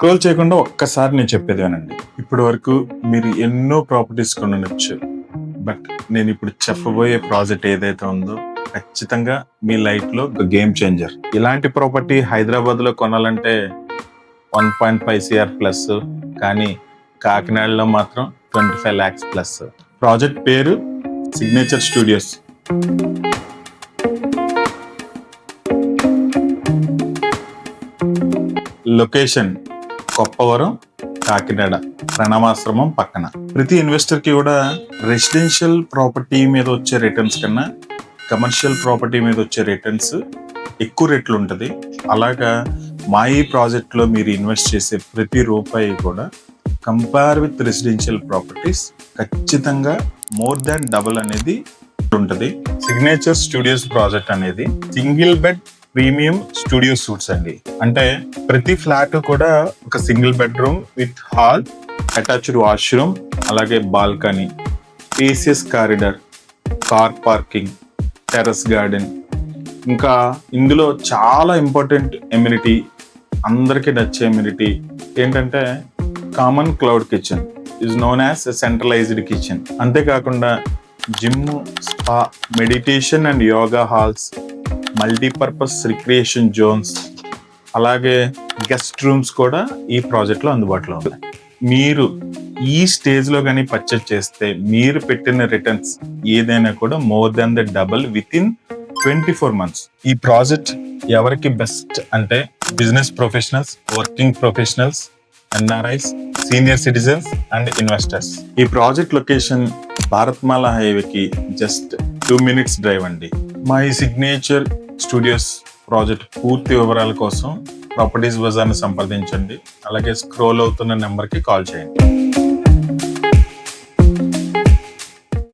Scroll చేయకుండా ఒక్కసారి నేను చెప్పేది వినండి. ఇప్పటి వరకు మీరు ఎన్నో ప్రాపర్టీస్ కొనవచ్చు. బట్ నేను ఇప్పుడు చెప్పబోయే ప్రాజెక్ట్ ఏదైతే ఉందో ఖచ్చితంగా మీ లైఫ్ లో ఒక గేమ్ చేంజర్. ఇలాంటి ప్రాపర్టీ హైదరాబాద్ లో కొనాలంటే 1.5 CR ప్లస్, కానీ కాకినాడలో మాత్రం 25 lakhs ప్లస్. ప్రాజెక్ట్ పేరు signature studios. Location Koppavaram, Kakinada, Pranavashramam పక్కన. ప్రతి ఇన్వెస్టర్ కి కూడా రెసిడెన్షియల్ ప్రాపర్టీ మీద వచ్చే రిటర్న్స్ కన్నా కమర్షియల్ ప్రాపర్టీ మీద వచ్చే రిటర్న్స్ ఎక్కువ రేట్లు ఉంటుంది. అలాగా మా ఈ ప్రాజెక్ట్ లో మీరు ఇన్వెస్ట్ చేసే ప్రతి రూపాయి కూడా కంపేర్ విత్ రెసిడెన్షియల్ ప్రాపర్టీస్ ఖచ్చితంగా మోర్ దాన్ డబుల్ అనేది ఉంటుంది. సిగ్నేచర్ స్టూడియోస్ ప్రాజెక్ట్ అనేది single bed premium studio suites అండి. అంటే ప్రతి ఫ్లాట్ కూడా ఒక single bedroom with hall, attached washroom, అలాగే balcony, spacious corridor, car parking, terrace garden. ఇంకా ఇందులో చాలా ఇంపార్టెంట్ ఎమ్యూనిటీ, అందరికీ నచ్చే ఎమ్యూనిటీ ఏంటంటే common cloud kitchen is known as centralised kitchen. అంతేకాకుండా gym, spa, meditation and yoga halls, multipurpose recreation Jones, అలాగే guest rooms కూడా ఈ ప్రాజెక్ట్లో అందుబాటులో ఉన్నాయి. మీరు ఈ స్టేజ్లో కానీ పర్చేజ్ చేస్తే మీరు పెట్టిన రిటర్న్స్ ఏదైనా కూడా more than the double with in 24 months. ఈ ప్రాజెక్ట్ ఎవరికి బెస్ట్ అంటే business professionals, working professionals, NRIs, senior citizens and investors. ఈ ప్రాజెక్ట్ లొకేషన్ భారత్మాల హైవేకి జస్ట్ 2 minutes డ్రైవ్ అండి. మా ఈ సిగ్నేచర్ స్టూడియోస్ ప్రాజెక్ట్ పూర్తి వివరాల కోసం ప్రాపర్టీస్ బజార్ని సంప్రదించండి. అలాగే స్క్రోల్ అవుతున్న నెంబర్కి కాల్ చేయండి.